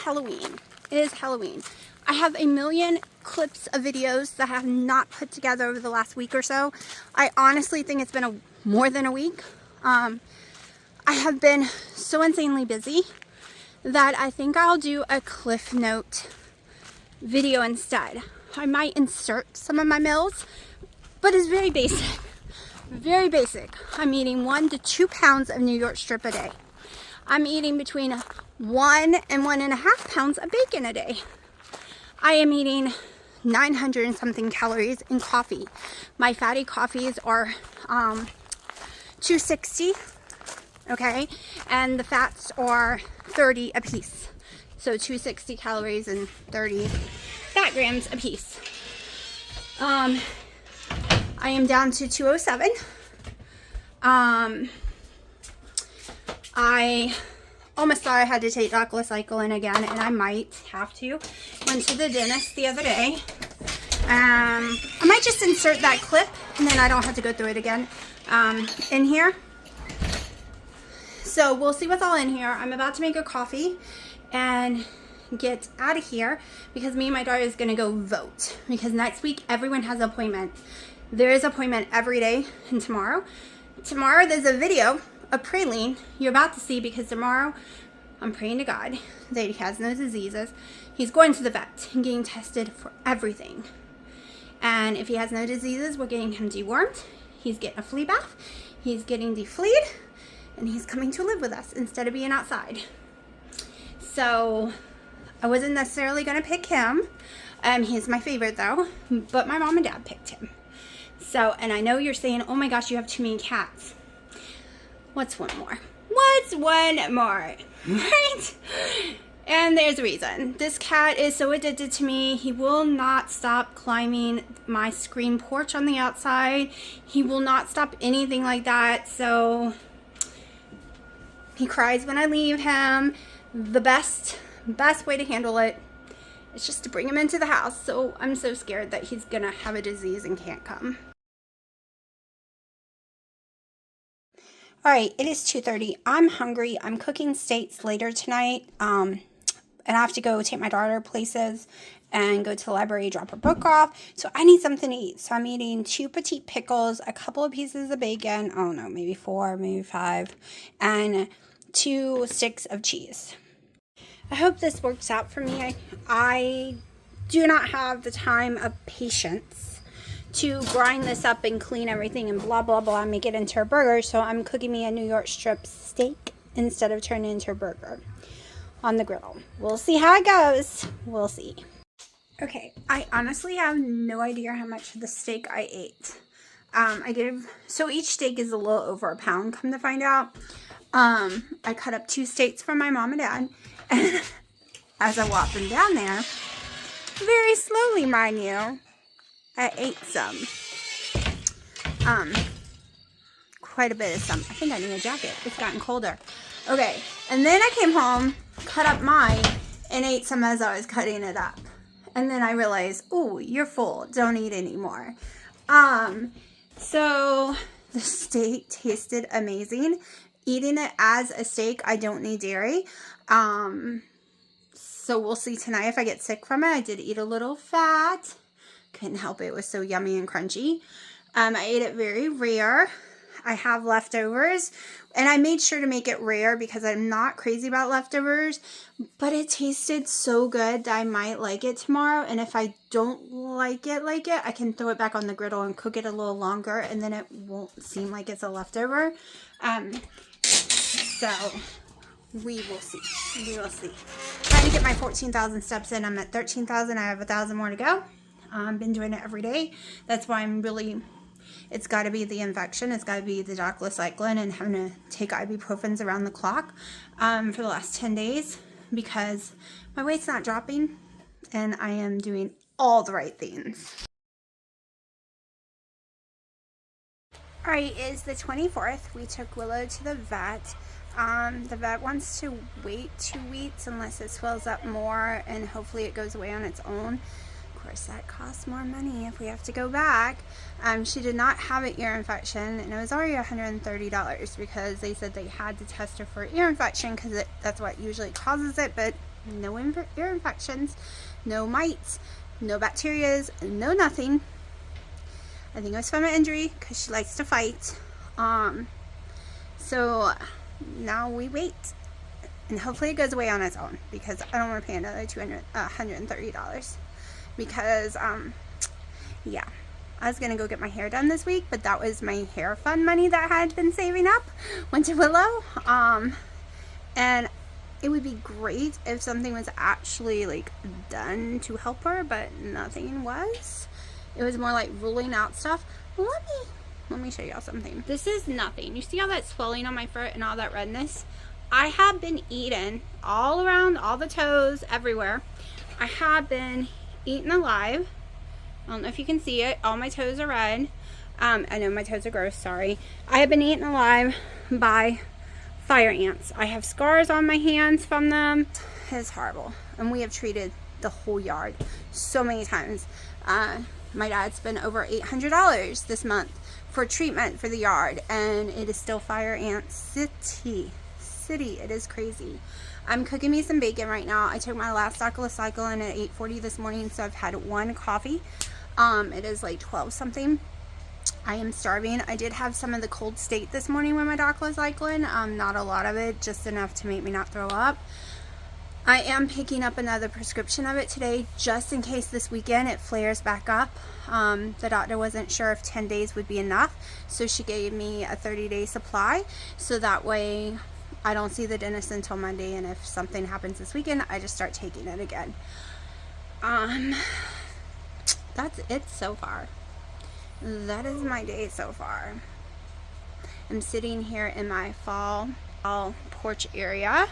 Halloween. It is Halloween. I have a million clips of videos that I have not put together over the last week or so. I honestly think it's been more than a week. I have been so insanely busy that I think I'll do a Cliff Note video instead. I might insert some of my meals, but it's very basic. Very basic. I'm eating 1 to 2 pounds of New York strip a day. I'm eating between 1 and 1.5 pounds of bacon a day. I am eating 900 and something calories in coffee. My fatty coffees are 260, okay? And the fats are 30 a piece. So 260 calories and 30 fat grams a piece. I am down to 207. I almost thought I had to take doxycycline again, and I might have to. Went to the dentist the other day. I might just insert that clip, and then I don't have to go through it again in here. So we'll see what's all in here. I'm about to make a coffee and get out of here because me and my daughter is going to go vote. Because next week, everyone has an appointment. There is an appointment every day, and tomorrow there's a video, a praline you're about to see, because tomorrow I'm praying to God that he has no diseases. He's going to the vet and getting tested for everything. And if he has no diseases, we're getting him dewormed. He's getting a flea bath. He's getting defleed. And he's coming to live with us instead of being outside. So I wasn't necessarily going to pick him. He's my favorite though. But my mom and dad picked him. So, and I know you're saying, oh my gosh, you have too many cats. What's one more? What's one more? Right? And there's a reason. This cat is so addicted to me. He will not stop climbing my screen porch on the outside. He will not stop anything like that. So he cries when I leave him. The best way to handle it is just to bring him into the house. So I'm so scared that he's gonna have a disease and can't come. All right, it is 2:30. I'm hungry. I'm cooking steaks later tonight. And I have to go take my daughter places and go to the library, drop her book off. So I need something to eat. So I'm eating 2 petite pickles, a couple of pieces of bacon, I don't know, maybe 4, maybe 5, and 2 sticks of cheese. I hope this works out for me. I do not have the time of patience to grind this up and clean everything and blah, blah, blah, and make it into a burger. So I'm cooking me a New York strip steak instead of turning it into a burger on the griddle. We'll see how it goes. We'll see. Okay, I honestly have no idea how much of the steak I ate. So each steak is a little over a pound, come to find out. I cut up 2 steaks for my mom and dad. And as I walked them down there, very slowly, mind you, I ate some. Quite a bit of some. I think I need a jacket. It's gotten colder. Okay, and then I came home, cut up mine, and ate some as I was cutting it up. And then I realized, oh, you're full. Don't eat anymore. So the steak tasted amazing. Eating it as a steak, I don't need dairy. So we'll see tonight if I get sick from it. I did eat a little fat. Couldn't help it. It was so yummy and crunchy. I ate it very rare. I have leftovers, and I made sure to make it rare because I'm not crazy about leftovers, but it tasted so good that I might like it tomorrow. And if I don't like it, I can throw it back on the griddle and cook it a little longer, and then it won't seem like it's a leftover. So we will see. We will see. Trying to get my 14,000 steps in. I'm at 13,000. I have 1,000 more to go. I've been doing it every day. That's why I'm really, it's got to be the infection. It's got to be the doxycycline and having to take ibuprofens around the clock for the last 10 days because my weight's not dropping and I am doing all the right things. All right, it's the 24th. We took Willow to the vet. The vet wants to wait 2 weeks unless it swells up more and hopefully it goes away on its own. Of course, that costs more money if we have to go back. She did not have an ear infection, and it was already $130 because they said they had to test her for ear infection because that's what usually causes it, but no ear infections, no mites, no bacterias, no nothing. I think it was from an injury because she likes to fight. So now we wait, and hopefully it goes away on its own, because I don't want to pay another $130 because yeah, I was gonna go get my hair done this week, but that was my hair fund money that I had been saving up went to Willow. And it would be great if something was actually like done to help her, but nothing was. It was more like ruling out stuff. Let me show y'all something. This is nothing. You see all that swelling on my foot and all that redness? I have been eating all around, all the toes, everywhere. I have been eaten alive. I don't know if you can see it. All my toes are red. I know my toes are gross, sorry. I have been eaten alive by fire ants. I have scars on my hands from them. It's horrible. And we have treated the whole yard so many times. My dad spent over $800 this month for treatment for the yard, and it is still fire ant city. It is crazy. I'm cooking me some bacon right now. I took my last doxycycline at 8:40 this morning, so I've had one coffee. It is like 12 something. I am starving. I did have some of the cold state this morning with my doxycycline. Not a lot of it, just enough to make me not throw up. I am picking up another prescription of it today, just in case this weekend it flares back up. The doctor wasn't sure if 10 days would be enough, so she gave me a 30-day supply, so that way I don't see the dentist until Monday, and if something happens this weekend, I just start taking it again. That's it so far. That is my day so far. I'm sitting here in my fall porch area.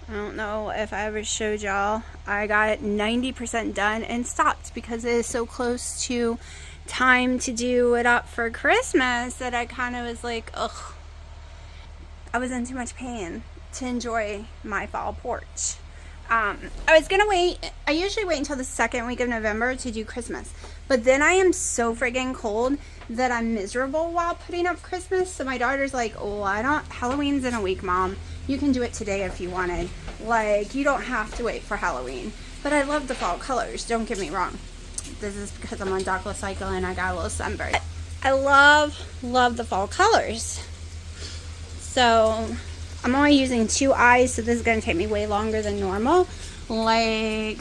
I don't know if I ever showed y'all. I got 90% done and stopped because it is so close to time to do it up for Christmas that I kind of was like, ugh. I was in too much pain to enjoy my fall porch. I was gonna wait. I usually wait until the second week of November to do Christmas, but then I am so friggin' cold that I'm miserable while putting up Christmas. So my daughter's like, oh, Halloween's in a week, Mom. You can do it today if you wanted. Like, you don't have to wait for Halloween. But I love the fall colors, don't get me wrong. This is because I'm on doxycycline and I got a little sunburn. I love the fall colors. So I'm only using 2 eyes, so this is going to take me way longer than normal. And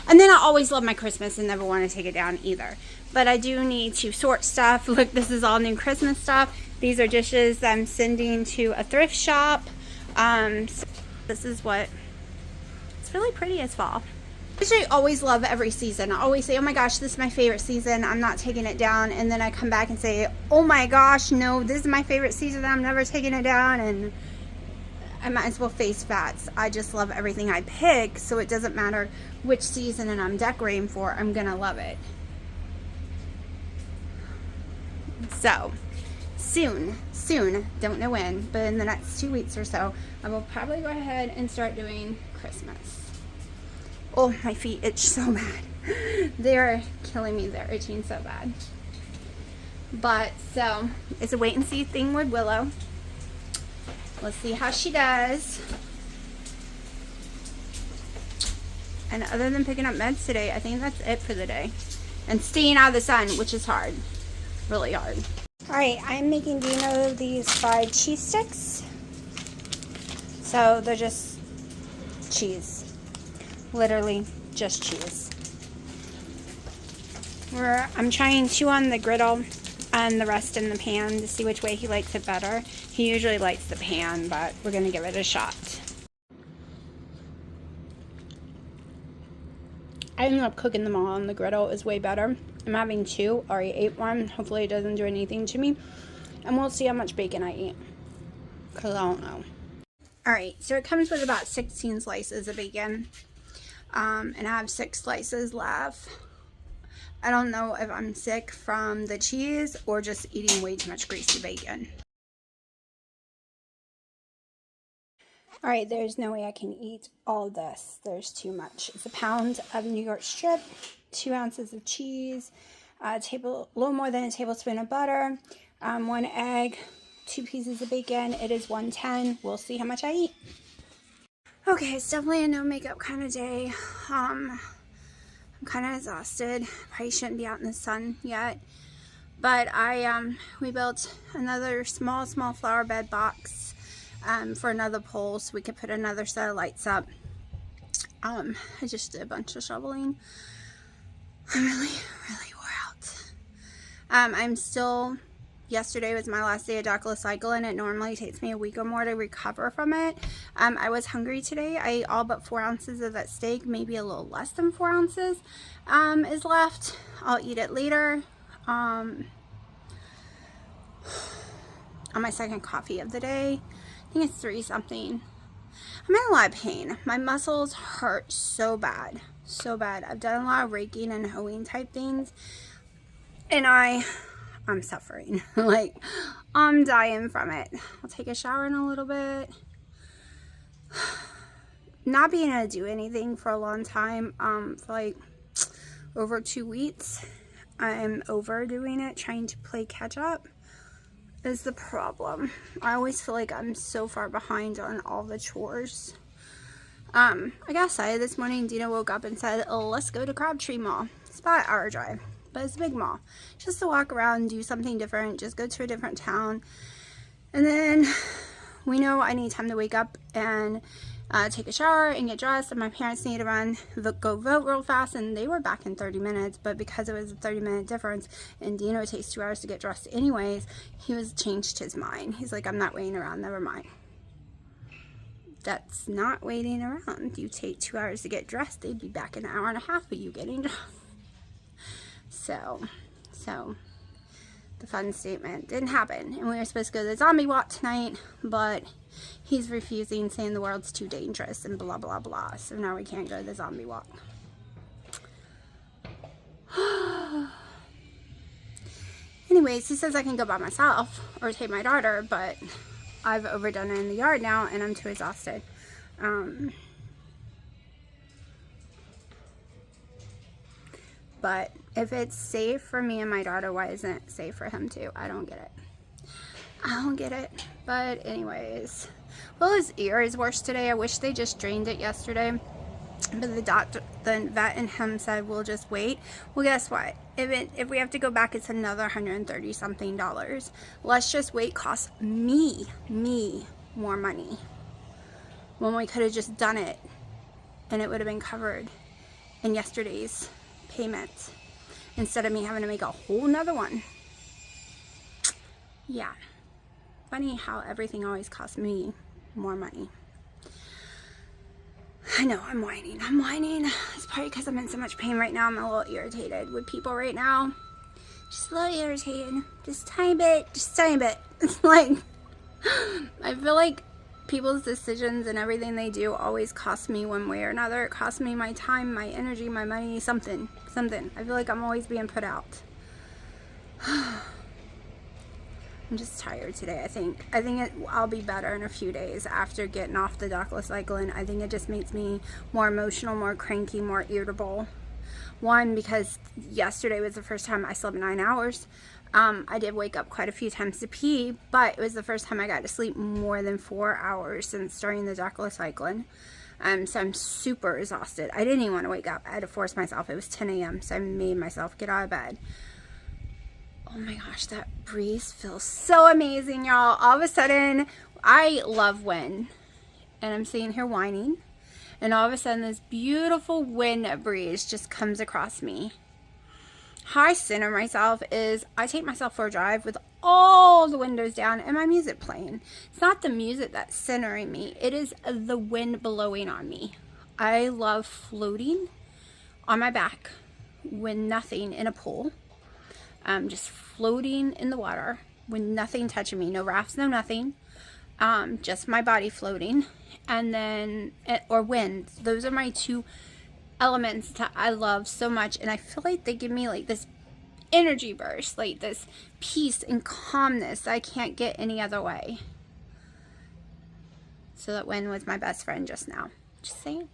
then I always love my Christmas and never want to take it down either. But I do need to sort stuff. Look, this is all new Christmas stuff. These are dishes that I'm sending to a thrift shop. So this is what, it's really pretty as fall. I always love every season. I always say, oh my gosh, this is my favorite season. I'm not taking it down. And then I come back and say, oh my gosh, no, this is my favorite season. I'm never taking it down. And I might as well face facts. I just love everything I pick. So it doesn't matter which season and I'm decorating for. I'm going to love it. So soon, don't know when, but in the next 2 weeks or so, I will probably go ahead and start doing Christmas. Oh, my feet itch so bad. They're killing me. They're itching so bad. But, so, it's a wait and see thing with Willow. Let's see how she does. And other than picking up meds today, I think that's it for the day. And staying out of the sun, which is hard. Really hard. Alright, I'm making Dino these fried cheese sticks. So, they're just cheese. Literally just cheese. I'm trying 2 on the griddle and the rest in the pan to see which way he likes it better. He usually likes the pan, but we're going to give it a shot. I ended up cooking them all on the griddle. It was way better. I'm having 2. Already ate one. Hopefully it doesn't do anything to me. And we'll see how much bacon I eat. Because I don't know. Alright, so it comes with about 16 slices of bacon. And I have 6 slices left. I don't know if I'm sick from the cheese or just eating way too much greasy bacon. Alright, there's no way I can eat all of this. There's too much. It's a pound of New York strip, 2 ounces of cheese, a little more than a tablespoon of butter, 1 egg, 2 pieces of bacon. It is $1.10. We'll see how much I eat. Okay, it's definitely a no makeup kind of day. I'm kind of exhausted. Probably shouldn't be out in the sun yet. But we built another small flower bed box for another pole so we could put another set of lights up. I just did a bunch of shoveling. I'm really wore out. I'm still, yesterday was my last day of doxycycline, and it normally takes me a week or more to recover from it. I was hungry today. I ate all but 4 ounces of that steak, maybe a little less than 4 ounces is left. I'll eat it later. On my second coffee of the day. I think it's 3 something. I'm in a lot of pain. My muscles hurt so bad. So bad. I've done a lot of raking and hoeing type things. And I'm suffering. Like, I'm dying from it. I'll take a shower in a little bit. Not being able to do anything for a long time. For like over 2 weeks. I'm overdoing it, trying to play catch up is the problem. I always feel like I'm so far behind on all the chores. I got excited this morning. Dina woke up and said, oh, let's go to Crabtree Mall. It's about an hour drive, but it's a big mall. Just to walk around and do something different, just go to a different town. And then we know I need time to wake up and take a shower and get dressed, and my parents need to go vote real fast, and they were back in 30 minutes, but because it was a 30-minute difference and Dino takes 2 hours to get dressed anyways, he was changed his mind. He's like, I'm not waiting around, never mind. That's not waiting around. You take 2 hours to get dressed, they'd be back in an hour and a half of you getting dressed. So the fun statement didn't happen, and we were supposed to go to the zombie walk tonight, but he's refusing, saying the world's too dangerous and blah blah blah. So now we can't go to the zombie walk. Anyways, he says I can go by myself or take my daughter, but I've overdone it in the yard now and I'm too exhausted. But if it's safe for me and my daughter, why isn't it safe for him too? I don't get it. But anyways, well, his ear is worse today. I wish they just drained it yesterday, but the vet and him said we'll just wait. Well, guess what? If we have to go back, it's another $130 something. Let's just wait. Costs me more money when we could have just done it and it would have been covered in yesterday's payment instead of me having to make a whole nother one. Yeah. Funny how everything always costs me more money. I know, I'm whining. It's probably because I'm in so much pain right now. I'm a little irritated with people right now. Just a little irritated. Just tiny bit. It's like, I feel like people's decisions and everything they do always cost me one way or another. It costs me my time, my energy, my money, something. I feel like I'm always being put out. I'm just tired today, I think. I'll be better in a few days after getting off the doxycycline. I think it just makes me more emotional, more cranky, more irritable. One, because yesterday was the first time I slept 9 hours. I did wake up quite a few times to pee, but it was the first time I got to sleep more than 4 hours since starting the doxycycline. So I'm super exhausted. I didn't even want to wake up. I had to force myself. It was 10 a.m., so I made myself get out of bed. Oh my gosh, that breeze feels so amazing, y'all. All of a sudden, I love wind. And I'm sitting here whining. And all of a sudden, this beautiful wind breeze just comes across me. How I center myself is I take myself for a drive with all the windows down and my music playing. It's not the music that's centering me. It is the wind blowing on me. I love floating on my back with nothing in a pool. Just floating in the water with nothing touching me. No rafts, no nothing. Just my body floating. And then, or wind. Those are my two elements that I love so much. And I feel like they give me like this energy burst, like this peace and calmness that I can't get any other way. So that wind was my best friend just now. Just saying.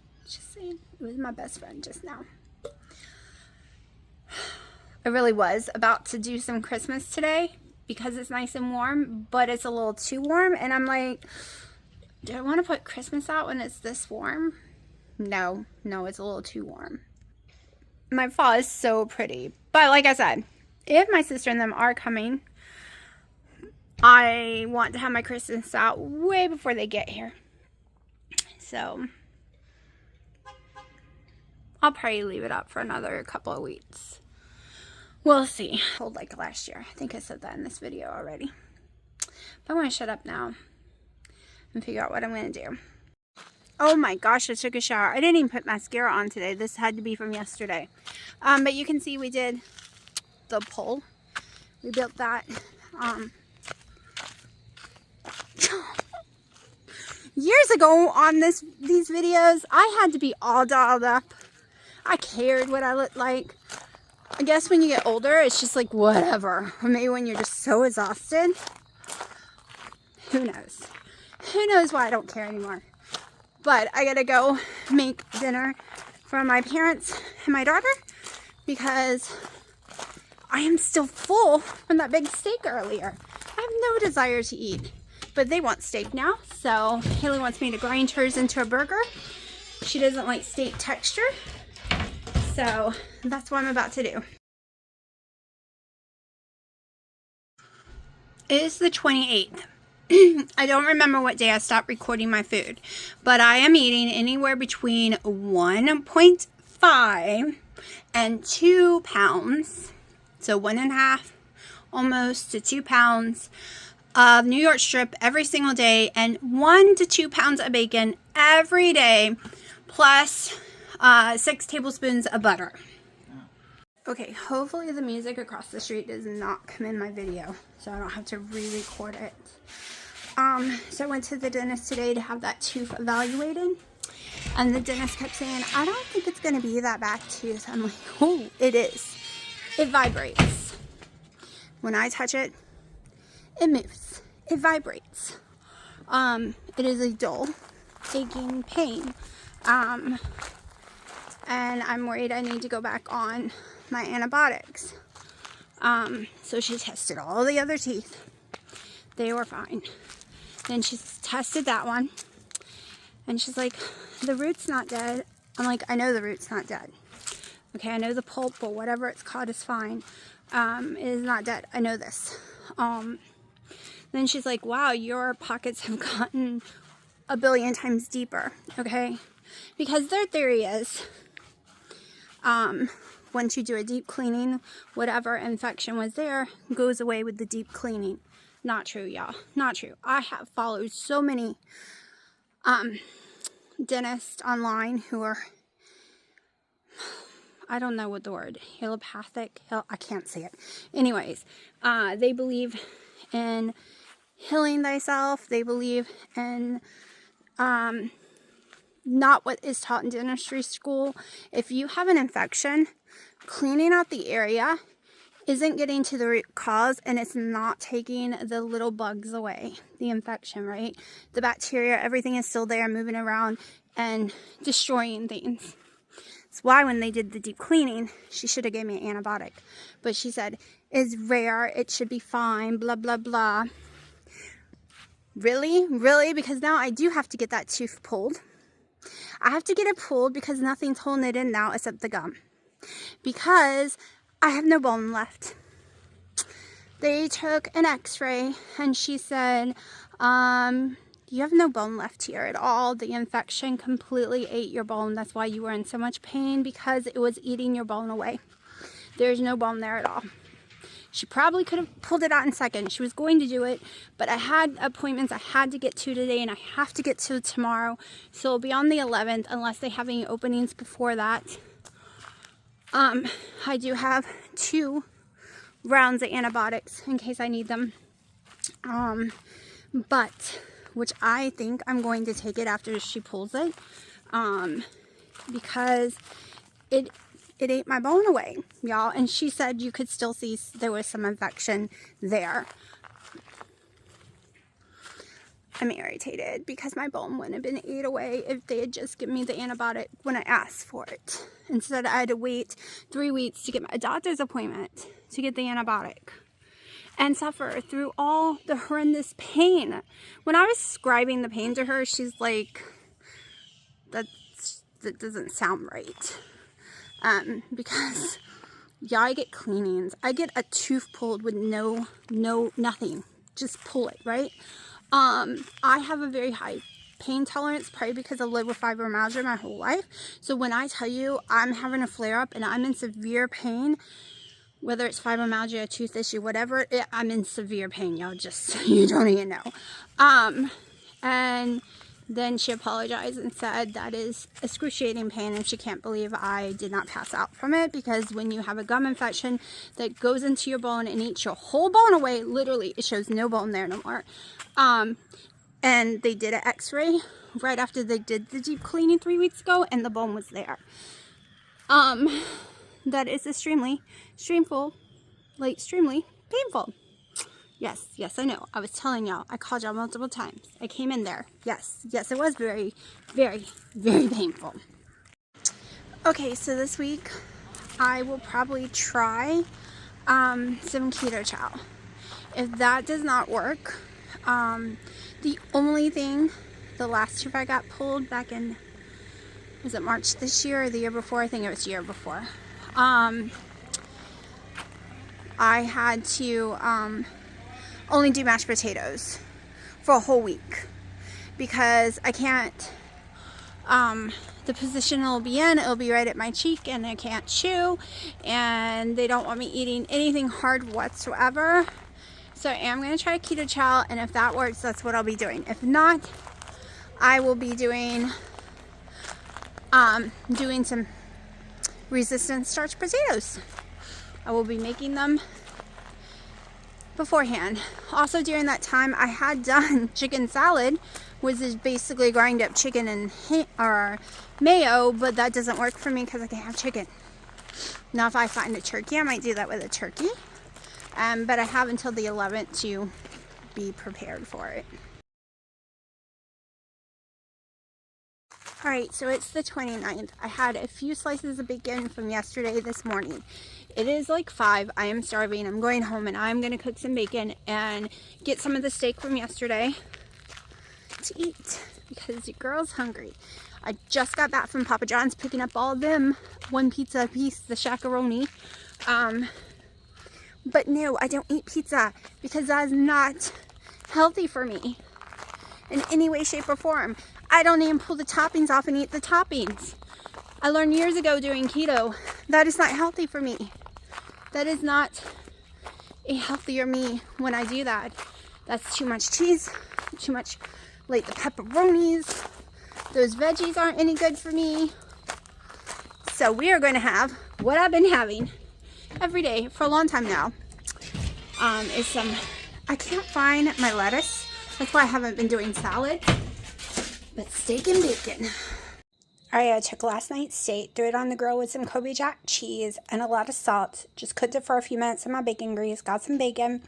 It was my best friend just now. I really was about to do some Christmas today because it's nice and warm, but it's a little too warm, and I'm like, Do I want to put Christmas out when it's this warm? No, it's a little too warm. My fall is so pretty. But like I said, if my sister and them are coming, I want to have my Christmas out way before they get here. So I'll probably leave it up for another couple of weeks. We'll see. Hold like last year. I think I said that in this video already. But I'm going to shut up now and figure out what I'm going to do. Oh my gosh, I took a shower. I didn't even put mascara on today. This had to be from yesterday. But you can see we did the pole. We built that. Years ago on these videos, I had to be all dolled up. I cared what I looked like. I guess when you get older, it's just like whatever. Or maybe when you're just so exhausted. Who knows? Who knows why I don't care anymore. But I gotta go make dinner for my parents and my daughter because I am still full from that big steak earlier. I have no desire to eat, but they want steak now. So Haley wants me to grind hers into a burger. She doesn't like steak texture. So that's what I'm about to do. It is the 28th. I don't remember what day I stopped recording my food, but I am eating anywhere between 1.5 and 2 pounds, so 1.5 almost to 2 pounds of New York strip every single day, and 1 to 2 pounds of bacon every day, plus 6 tablespoons of butter. Okay, hopefully the music across the street does not come in my video, so I don't have to re-record it. So I went to the dentist today to have that tooth evaluated, and the dentist kept saying, I don't think it's going to be that bad tooth. I'm like, oh, it is. It vibrates. When I touch it, it moves. It vibrates. It is a dull, aching pain. And I'm worried I need to go back on my antibiotics. So she tested all the other teeth. They were fine. Then she tested that one, and she's like, the root's not dead. I'm like, I know the root's not dead. Okay, I know the pulp or whatever it's called is fine. It is not dead. I know this. Then she's like, wow, your pockets have gotten a billion times deeper. Okay, because their theory is, once you do a deep cleaning, whatever infection was there goes away with the deep cleaning. Not true, y'all. Not true. I have followed so many dentists online who are, I don't know what the word, allopathic, I can't say it. Anyways, they believe in healing thyself. They believe in not what is taught in dentistry school. If you have an infection, cleaning out the area isn't getting to the root cause, and it's not taking the little bugs away, the infection, right? The bacteria, everything is still there, moving around and destroying things. That's why when they did the deep cleaning, she should have gave me an antibiotic. But she said, it's rare, it should be fine, blah, blah, blah. Really? Really? Because now I do have to get that tooth pulled. I have to get it pulled because nothing's holding it in now except the gum. Because I have no bone left. They took an x-ray and she said, you have no bone left here at all. The infection completely ate your bone. That's why you were in so much pain, because it was eating your bone away. There's no bone there at all. She probably could have pulled it out in seconds. She was going to do it, but I had appointments I had to get to today, and I have to get to tomorrow. So it'll be on the 11th unless they have any openings before that. I do have 2 rounds of antibiotics in case I need them. But, which I think I'm going to take it after she pulls it, because it ate my bone away, y'all. And she said you could still see there was some infection there. I'm irritated because my bone wouldn't have been ate away if they had just given me the antibiotic when I asked for it. Instead, I had to wait 3 weeks to get my doctor's appointment to get the antibiotic. and suffer through all the horrendous pain. When I was describing the pain to her, she's like, that doesn't sound right. Because yeah, I get cleanings. I get a tooth pulled with nothing. Just pull it, right? I have a very high pain tolerance, probably because I've lived with fibromyalgia my whole life. So when I tell you I'm having a flare up and I'm in severe pain, whether it's fibromyalgia, a tooth issue, whatever, I'm in severe pain, y'all. Just, you don't even know. And then she apologized and said that is excruciating pain, and she can't believe I did not pass out from it, because when you have a gum infection that goes into your bone and eats your whole bone away, literally, it shows no bone there no more. And they did an x-ray right after they did the deep cleaning 3 weeks ago, and the bone was there. That is extremely painful. Yes, I know. I was telling y'all. I called y'all multiple times. I came in there. Yes, it was very, very, very painful. Okay, so this week I will probably try some keto chow. If that does not work, the only thing, the last tooth I got pulled back in, was it March this year or the year before? I think it was the year before. I had to only do mashed potatoes for a whole week, because I can't, the position it'll be in, it'll be right at my cheek, and I can't chew, and they don't want me eating anything hard whatsoever. So I am going to try keto chow, and if that works, that's what I'll be doing. If not, I will be doing some resistant starch potatoes. I will be making them beforehand. Also, during that time, I had done chicken salad, which is basically grind up chicken and mayo, but that doesn't work for me because I can't have chicken. Now, if I find a turkey, I might do that with a turkey. But I have until the 11th to be prepared for it. Alright, so it's the 29th. I had a few slices of bacon from yesterday this morning. It is like 5. I am starving. I'm going home and I'm going to cook some bacon and get some of the steak from yesterday to eat, because the girl's hungry. I just got back from Papa John's picking up all of them, 1 pizza a piece, the shakaroni. But no, I don't eat pizza because that is not healthy for me in any way, shape, or form. I don't even pull the toppings off and eat the toppings. I learned years ago doing keto, that is not healthy for me. That is not a healthier me when I do that. That's too much cheese, too much, like the pepperonis. Those veggies aren't any good for me. So we are going to have what I've been having every day for a long time now. Is some, I can't find my lettuce. That's why I haven't been doing salad. But steak and bacon. Alright, I took last night's steak, threw it on the grill with some Kobe Jack cheese and a lot of salt. Just cooked it for a few minutes in my bacon grease. Got some bacon.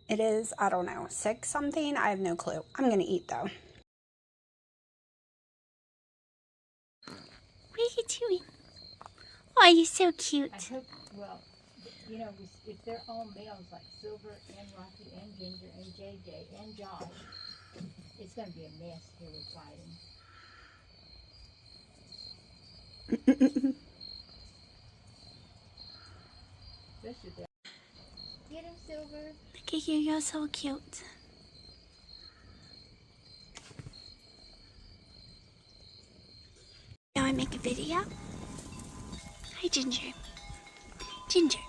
It is, I don't know, 6 something? I have no clue. I'm going to eat though. What are you doing? Oh, you're so cute. I hope, well, you know, if they're all males like Silver and Rocky and Ginger and JJ and Josh, it's going to be a mess here with fighting. Get him, Silver. Look at you, you're so cute. Now I make a video. Hi, Ginger. Ginger.